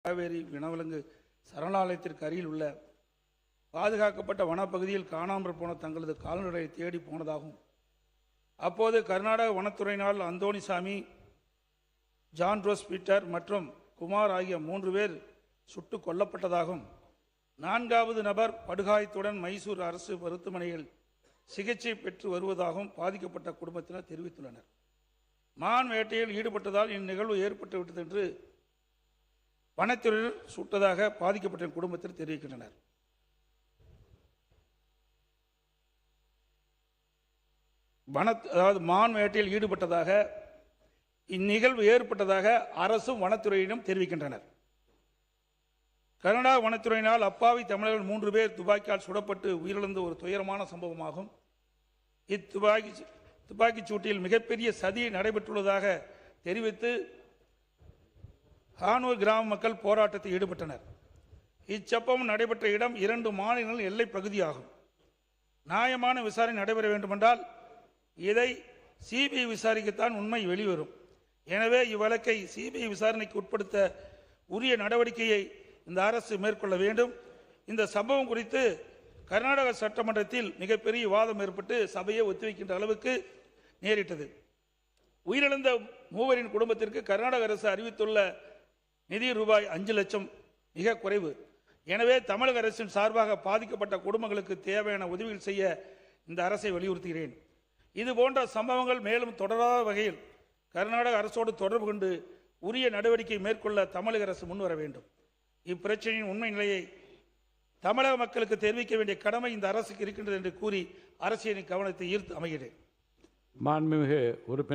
காவேரி வனவிலங்கு சரணாலயத்திற்கு அருகில் உள்ள பாதுகாக்கப்பட்ட வனப்பகுதியில் காணாமல் போன தங்களது கால்நடையை தேடி போனதாகவும், அப்போது கர்நாடக வனத்துறையினால் அந்தோணிசாமி, ஜான் ரோஸ் பீட்டர் மற்றும் குமார் ஆகிய 3 பேர் சுட்டுக் கொல்லப்பட்டதாகவும், 4வது நபர் படுகாயத்துடன் மைசூர் அரசு மருத்துவமனையில் சிகிச்சை பெற்று வருவதாகவும் பாதிக்கப்பட்ட குடும்பத்தினர் தெரிவித்துள்ளனர். மான் வேட்டையில் ஈடுபட்டதால் இந்நிகழ்வு ஏற்பட்டுவிட்டது என்று வனத்துறையில் சுட்டதாக பாதிக்கப்பட்ட குடும்பத்தில் தெரிவிக்கின்றனர். அதாவது மான் வேட்டையில் ஈடுபட்டதாக இந்நிகழ்வு ஏற்பட்டதாக அரசும் வனத்துறையிடம் தெரிவிக்கின்றனர். கர்நாடக வனத்துறையினால் அப்பாவி தமிழர்கள் 3 பேர் துப்பாக்கியால் சுடப்பட்டு உயிரிழந்த ஒரு துயரமான சம்பவமாகும். துப்பாக்கிச் சூட்டில் மிகப்பெரிய சதி நடைபெற்றுள்ளதாக தெரிவித்து ஹானூர் கிராம மக்கள் போராட்டத்தில் ஈடுபட்டனர். இச்சம்பவம் நடைபெற்ற இடம் 2 மாநிலங்கள் எல்லை பகுதியாகும். நியாயமான விசாரணை நடைபெற வேண்டுமென்றால் இதை சிபிஐ விசாரிக்கத்தான் உண்மை வெளிவரும். எனவே இவ்வழக்கை சிபிஐ விசாரணைக்கு உட்படுத்த உரிய நடவடிக்கையை இந்த அரசு மேற்கொள்ள வேண்டும். இந்த சம்பவம் குறித்து கர்நாடக சட்டமன்றத்தில் மிகப்பெரிய விவாதம் ஏற்பட்டு சபையை ஒத்திவைக்கின்ற அளவுக்கு நேரிட்டது. உயிரிழந்த 3 குடும்பத்திற்கு கர்நாடக அரசு அறிவித்துள்ள நிதி ரூபாய் 5 லட்சம் மிக குறைவு. எனவே தமிழக அரசின் சார்பாக பாதிக்கப்பட்ட குடும்பங்களுக்கு தேவையான உதவிகள் செய்ய இந்த அரசை வலியுறுத்துகிறேன். இது போன்ற சம்பவங்கள் மேலும் தொடராத வகையில் கர்நாடக அரசோடு தொடர்பு கொண்டு உரிய நடவடிக்கை மேற்கொள்ள தமிழக அரசு முன்வர வேண்டும். இப்பிரச்சனையின் உண்மை நிலையை தமிழக மக்களுக்கு தெரிவிக்க வேண்டிய கடமை இந்த அரசுக்கு இருக்கின்றது என்று கூறி அரசியலின் கவனத்தை ஈர்த்து அமைகிறேன். மாண்புமிகு உறுப்பினர்